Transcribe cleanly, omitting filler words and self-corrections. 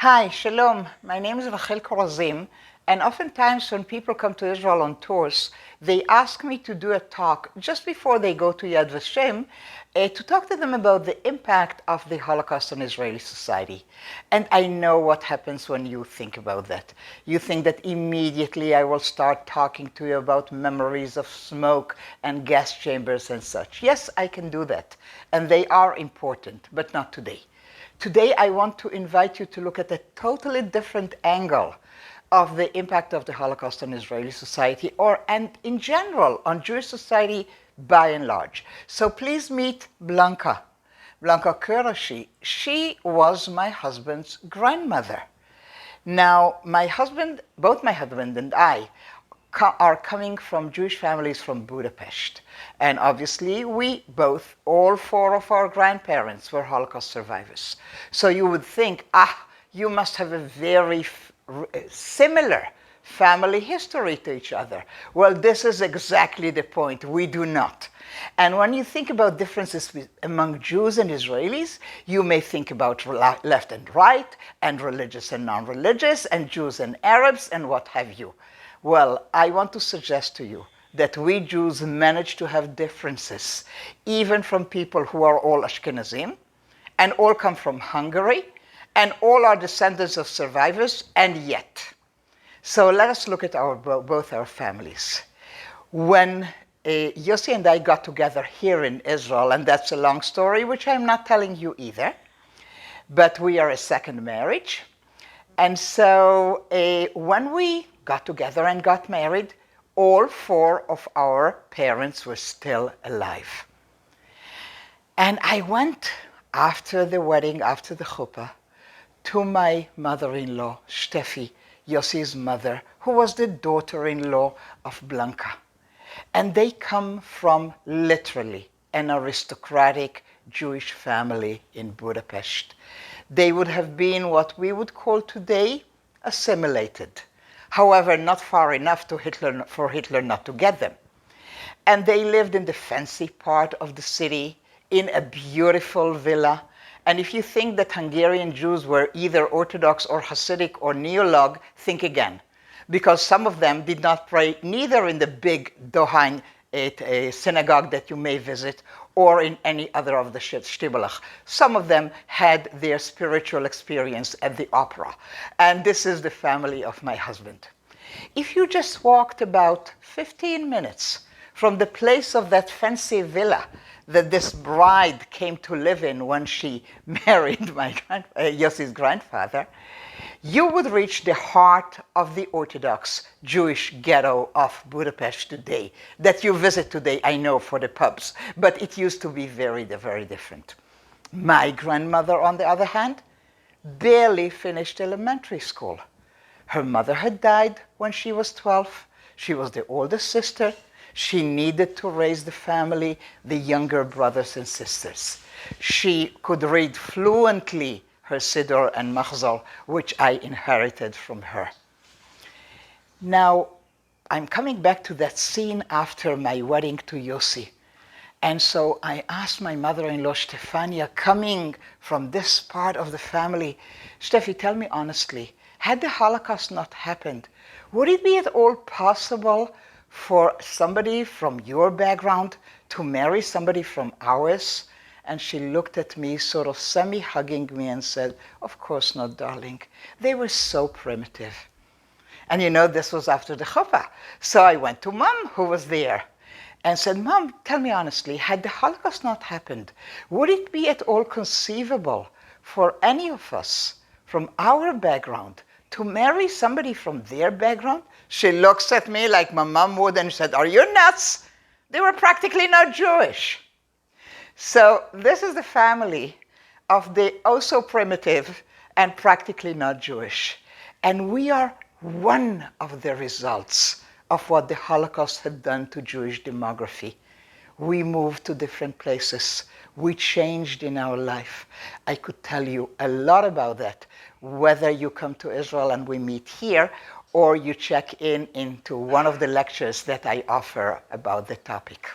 Hi, shalom. My name is Rachel Korazim, and oftentimes when people come to Israel on tours, they ask me to do a talk just before they go to Yad Vashem to talk to them about the impact of the Holocaust on Israeli society. And I know what happens when you think about that. You think that immediately I will start talking to you about memories of smoke and gas chambers and such. Yes, I can do that, and they are important, but not today. Today, I want to invite you to look at a totally different angle of the impact of the Holocaust on Israeli society, and in general, on Jewish society by and large. So please meet Blanca Korazim. She was my husband's grandmother. Now, both my husband and I are coming from Jewish families from Budapest. And obviously, all four of our grandparents were Holocaust survivors. So you would think, you must have a very similar family history to each other. Well, this is exactly the point. We do not. And when you think about differences among Jews and Israelis, you may think about left and right, and religious and non-religious, and Jews and Arabs, and what have you. Well, I want to suggest to you that we Jews manage to have differences, even from people who are all Ashkenazim, and all come from Hungary, and all are descendants of survivors, and yet. So let us look at both our families. When Yossi and I got together here in Israel, and that's a long story, which I'm not telling you either, but we are a second marriage. And so when we got together and got married, all four of our parents were still alive. And I went after the wedding, after the chuppah, to my mother-in-law, Steffi, Yossi's mother, who was the daughter-in-law of Blanca. And they come from literally an aristocratic Jewish family in Budapest. They would have been what we would call today assimilated. However, not far enough for Hitler not to get them. And they lived in the fancy part of the city in a beautiful villa. And if you think that Hungarian Jews were either Orthodox or Hasidic or Neolog, think again. Because some of them did not pray neither in the big Dohain synagogue that you may visit or in any other of the Stibalach. Some of them had their spiritual experience at the opera. And this is the family of my husband. If you just walked about 15 minutes from the place of that fancy villa that this bride came to live in when she married Yossi's grandfather, you would reach the heart of the Orthodox Jewish ghetto of Budapest today, that you visit today, I know, for the pubs, but it used to be very, very different. My grandmother, on the other hand, barely finished elementary school. Her mother had died when she was 12. She was the oldest sister. She needed to raise the family, the younger brothers and sisters. She could read fluently her Siddur and Machzor, which I inherited from her. Now, I'm coming back to that scene after my wedding to Yossi. And so I asked my mother-in-law, Stefania, coming from this part of the family, Steffi, tell me honestly, had the Holocaust not happened, would it be at all possible for somebody from your background to marry somebody from ours? And she looked at me, sort of semi-hugging me, and said, of course not, darling. They were so primitive. And you know, this was after the chuppah. So I went to Mom, who was there, and said, Mom, tell me honestly, had the Holocaust not happened, would it be at all conceivable for any of us from our background to marry somebody from their background? She looks at me like my mom would and said, are you nuts? They were practically not Jewish. So this is the family of the also primitive and practically not Jewish. And we are one of the results of what the Holocaust had done to Jewish demography. We moved to different places. We changed in our life. I could tell you a lot about that, whether you come to Israel and we meet here, or you check into one of the lectures that I offer about the topic.